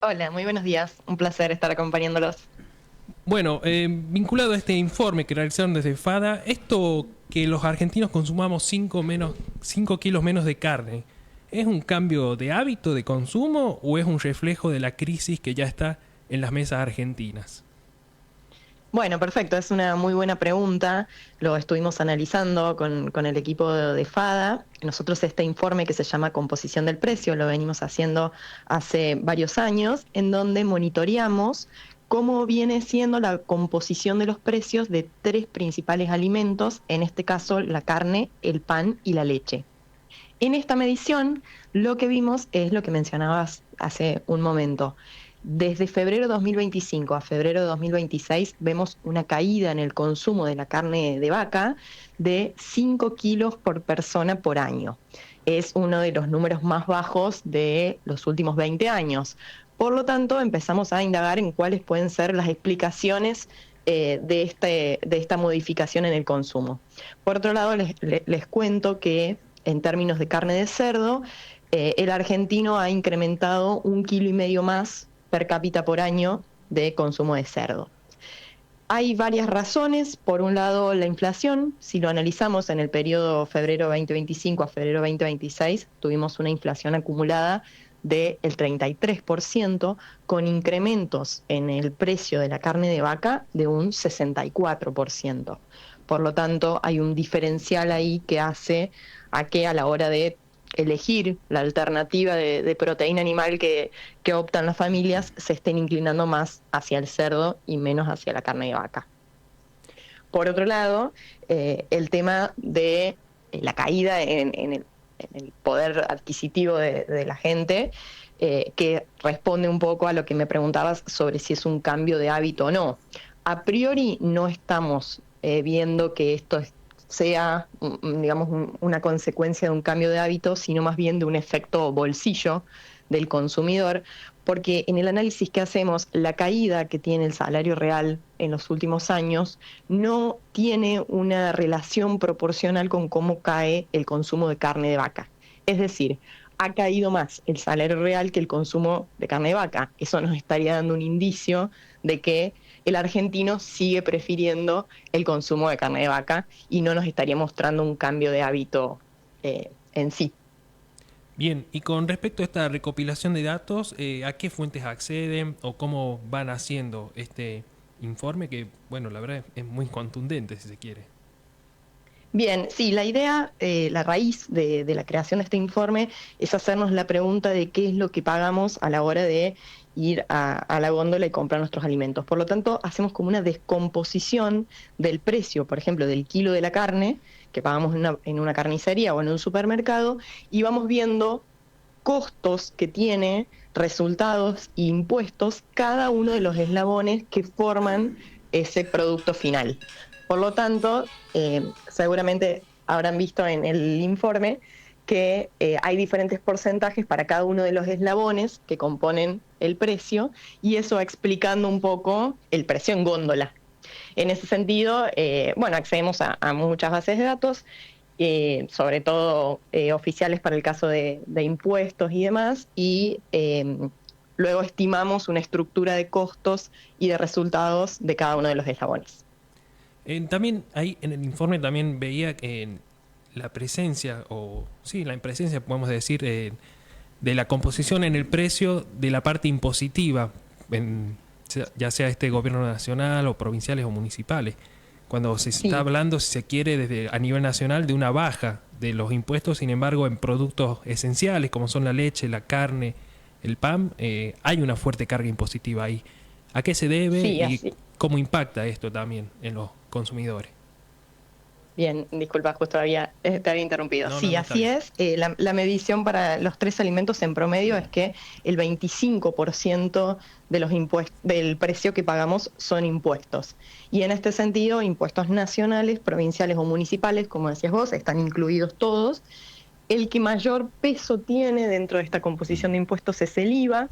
Hola, muy buenos días. Un placer estar acompañándolos. Bueno, vinculado a este informe que realizaron desde FADA, esto que los argentinos consumamos 5 kilos menos de carne, ¿es un cambio de hábito de consumo o es un reflejo de la crisis que ya está en las mesas argentinas? Bueno, perfecto, es una muy buena pregunta. Lo estuvimos analizando con el equipo de FADA. Nosotros este informe que se llama Composición del Precio lo venimos haciendo hace varios años, en donde monitoreamos cómo viene siendo la composición de los precios de tres principales alimentos, en este caso la carne, el pan y la leche. En esta medición, lo que vimos es lo que mencionabas hace un momento. Desde febrero de 2025 a febrero de 2026 vemos una caída en el consumo de la carne de vaca de 5 kilos por persona por año. Es uno de los números más bajos de los últimos 20 años. Por lo tanto, empezamos a indagar en cuáles pueden ser las explicaciones de esta modificación en el consumo. Por otro lado, les cuento que en términos de carne de cerdo, el argentino ha incrementado 1,5 kilos más per cápita por año de consumo de cerdo. Hay varias razones. Por un lado, la inflación. Si lo analizamos en el periodo febrero 2025 a febrero 2026, tuvimos una inflación acumulada del 33%, con incrementos en el precio de la carne de vaca de un 64%. Por lo tanto, hay un diferencial ahí que hace a que a la hora de elegir la alternativa de proteína animal que optan las familias se estén inclinando más hacia el cerdo y menos hacia la carne de vaca. Por otro lado, el tema de la caída en el poder adquisitivo de la gente, que responde un poco a lo que me preguntabas sobre si es un cambio de hábito o no. A priori no estamos viendo que esto sea, digamos, una consecuencia de un cambio de hábito, sino más bien de un efecto bolsillo del consumidor, porque en el análisis que hacemos, la caída que tiene el salario real en los últimos años no tiene una relación proporcional con cómo cae el consumo de carne de vaca. Es decir, ha caído más el salario real que el consumo de carne de vaca. Eso nos estaría dando un indicio de que el argentino sigue prefiriendo el consumo de carne de vaca y no nos estaría mostrando un cambio de hábito en sí. Bien, y con respecto a esta recopilación de datos, ¿a qué fuentes acceden o cómo van haciendo este informe que, bueno, la verdad es muy contundente si se quiere? Bien, sí, la idea, la raíz de la creación de este informe es hacernos la pregunta de qué es lo que pagamos a la hora de ir a la góndola y comprar nuestros alimentos. Por lo tanto, hacemos como una descomposición del precio, por ejemplo, del kilo de la carne que pagamos en una carnicería o en un supermercado, y vamos viendo costos que tiene, resultados e impuestos cada uno de los eslabones que forman ese producto final. Por lo tanto, seguramente habrán visto en el informe que hay diferentes porcentajes para cada uno de los eslabones que componen el precio, y eso va explicando un poco el precio en góndola. En ese sentido, bueno, accedemos a muchas bases de datos, sobre todo oficiales para el caso de impuestos y demás, y luego estimamos una estructura de costos y de resultados de cada uno de los eslabones. También ahí en el informe también veía que la presencia, o sí, la presencia, podemos decir, de la composición en el precio de la parte impositiva, ya sea este gobierno nacional o provinciales o municipales. Cuando se está Sí, hablando, si se quiere, desde a nivel nacional, de una baja de los impuestos, sin embargo, en productos esenciales como son la leche, la carne, el pan, hay una fuerte carga impositiva ahí. ¿A qué se debe sí, y así. cómo impacta esto también en los consumidores? Bien, disculpa, justo te había interrumpido. No, no, Sí, no, está así bien. es. La medición para los tres alimentos en promedio es que el 25% de los del precio que pagamos son impuestos. Y en este sentido, impuestos nacionales, provinciales o municipales, como decías vos, están incluidos todos. El que mayor peso tiene dentro de esta composición de impuestos es el IVA.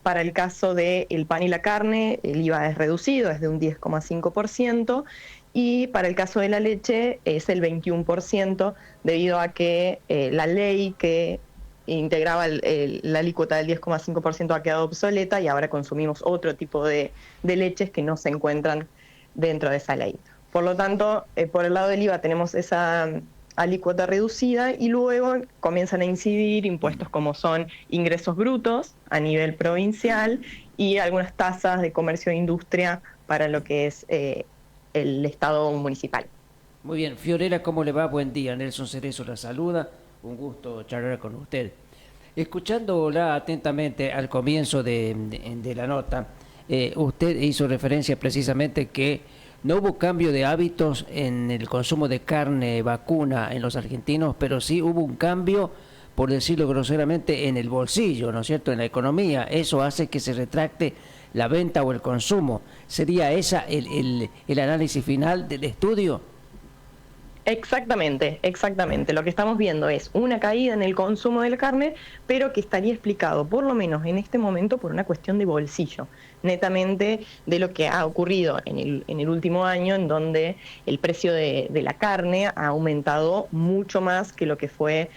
Para el caso del pan y la carne, el IVA es reducido, es de un 10,5%, y para el caso de la leche es el 21%, debido a que la ley que integraba la alícuota del 10,5% ha quedado obsoleta y ahora consumimos otro tipo de leches que no se encuentran dentro de esa ley. Por lo tanto, por el lado del IVA tenemos esa alícuota reducida y luego comienzan a incidir impuestos como son ingresos brutos a nivel provincial y algunas tasas de comercio e industria para lo que es el Estado municipal. Muy bien, Fiorella, ¿cómo le va? Buen día, Nelson Cerezo la saluda, un gusto charlar con usted. Escuchándola atentamente al comienzo de la nota, usted hizo referencia precisamente que no hubo cambio de hábitos en el consumo de carne vacuna en los argentinos, pero sí hubo un cambio, por decirlo groseramente, en el bolsillo, ¿no es cierto?, en la economía. Eso hace que se retracte la venta o el consumo. ¿Sería esa el análisis final del estudio? Exactamente. Lo que estamos viendo es una caída en el consumo de la carne, pero que estaría explicado, por lo menos en este momento, por una cuestión de bolsillo, netamente de lo que ha ocurrido en el último año, en donde el precio de la carne ha aumentado mucho más que lo que fue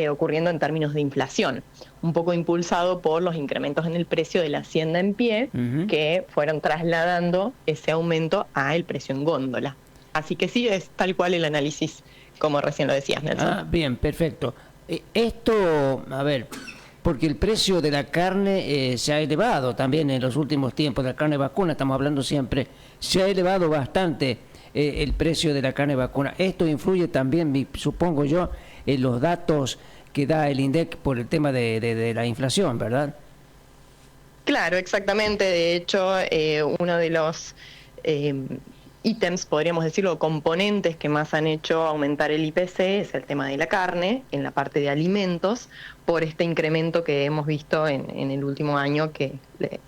ocurriendo en términos de inflación, un poco impulsado por los incrementos en el precio de la hacienda en pie, que fueron trasladando ese aumento al precio en góndola. Así que sí, es tal cual el análisis, como recién lo decías, Nelson. Ah, bien, perfecto. Esto, a ver, porque el precio de la carne se ha elevado también en los últimos tiempos, de la carne vacuna, estamos hablando siempre, se ha elevado bastante el precio de la carne vacuna. Esto influye también, supongo yo, en los datos que da el INDEC por el tema de la inflación, ¿verdad? Claro, exactamente. De hecho, uno de los ítems, podríamos decirlo, componentes que más han hecho aumentar el IPC es el tema de la carne, en la parte de alimentos, por este incremento que hemos visto en el último año, que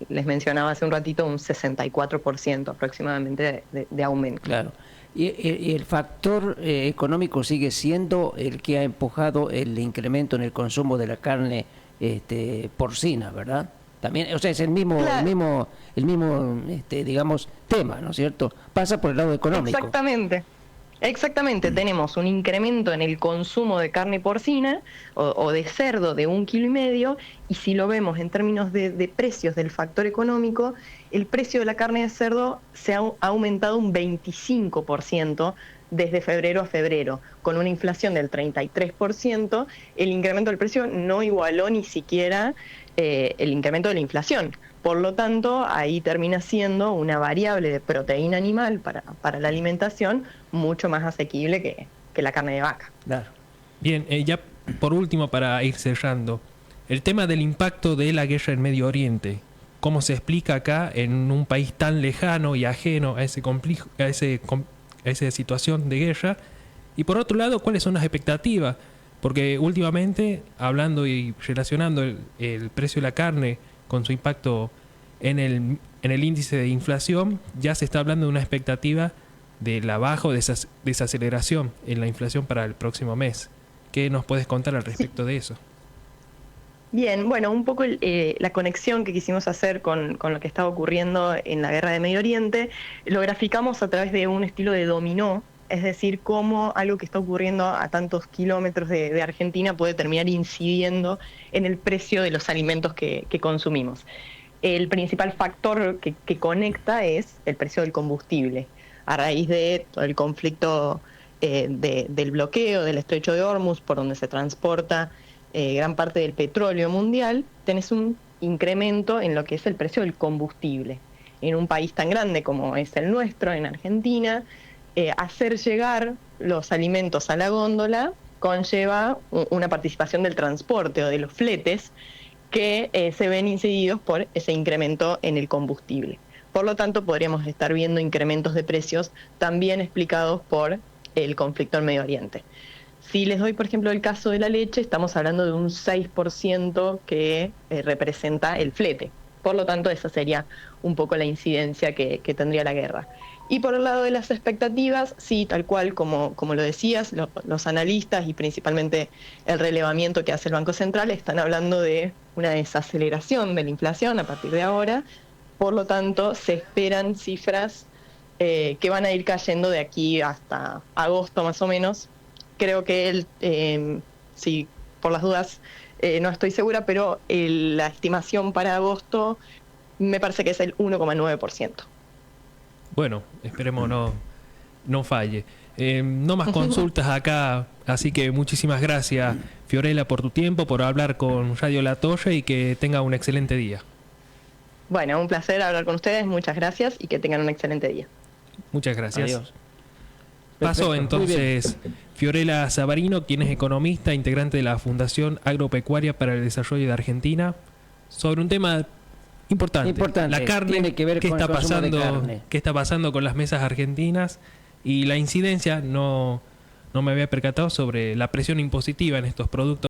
les mencionaba hace un ratito, un 64% aproximadamente de aumento. Claro. Y el factor económico sigue siendo el que ha empujado el incremento en el consumo de la carne porcina, ¿verdad? También, o sea, es el mismo, claro, el mismo, digamos, tema, ¿no es cierto? Pasa por el lado económico. Exactamente. Tenemos un incremento en el consumo de carne porcina o de cerdo de 1,5 kilos, y si lo vemos en términos de precios del factor económico, el precio de la carne de cerdo se ha aumentado un 25% desde febrero a febrero, con una inflación del 33%, el incremento del precio no igualó ni siquiera el incremento de la inflación. Por lo tanto, ahí termina siendo una variable de proteína animal para la alimentación mucho más asequible que la carne de vaca. Claro. Bien, ya por último, para ir cerrando, el tema del impacto de la guerra en Medio Oriente, ¿cómo se explica acá en un país tan lejano y ajeno a esa situación de guerra? Y por otro lado, ¿cuáles son las expectativas? Porque últimamente, hablando y relacionando el precio de la carne con su impacto en el índice de inflación, ya se está hablando de una expectativa de la baja o desaceleración en la inflación para el próximo mes. ¿Qué nos puedes contar al respecto de eso? Bien, bueno, un poco la conexión que quisimos hacer con lo que estaba ocurriendo en la guerra de Medio Oriente, lo graficamos a través de un estilo de dominó, es decir, cómo algo que está ocurriendo a tantos kilómetros de Argentina puede terminar incidiendo en el precio de los alimentos que consumimos. El principal factor que conecta es el precio del combustible. A raíz de todo el conflicto del bloqueo del Estrecho de Hormuz, por donde se transporta gran parte del petróleo mundial, tenés un incremento en lo que es el precio del combustible. En un país tan grande como es el nuestro, en Argentina, hacer llegar los alimentos a la góndola conlleva una participación del transporte o de los fletes que se ven incididos por ese incremento en el combustible. Por lo tanto, podríamos estar viendo incrementos de precios también explicados por el conflicto en Medio Oriente. Si les doy, por ejemplo, el caso de la leche, estamos hablando de un 6% que representa el flete. Por lo tanto, esa sería un poco la incidencia que tendría la guerra. Y por el lado de las expectativas, sí, tal cual como lo decías, los analistas y principalmente el relevamiento que hace el Banco Central están hablando de una desaceleración de la inflación a partir de ahora. Por lo tanto, se esperan cifras que van a ir cayendo de aquí hasta agosto más o menos. Creo que si por las dudas no estoy segura, pero la estimación para agosto me parece que es el 1,9%. Bueno, esperemos no falle. No más consultas acá, así que muchísimas gracias, Fiorella, por tu tiempo, por hablar con Radio La Torre y que tenga un excelente día. Bueno, un placer hablar con ustedes, muchas gracias y que tengan un excelente día. Muchas gracias. Adiós. Paso Perfecto, entonces Fiorella Savarino, quien es economista, integrante de la Fundación Agropecuaria para el Desarrollo de Argentina, sobre un tema importante. La carne, tiene que ver qué con está el consumo de pasando, carne. qué está pasando con las mesas argentinas y la incidencia, no me había percatado sobre la presión impositiva en estos productos.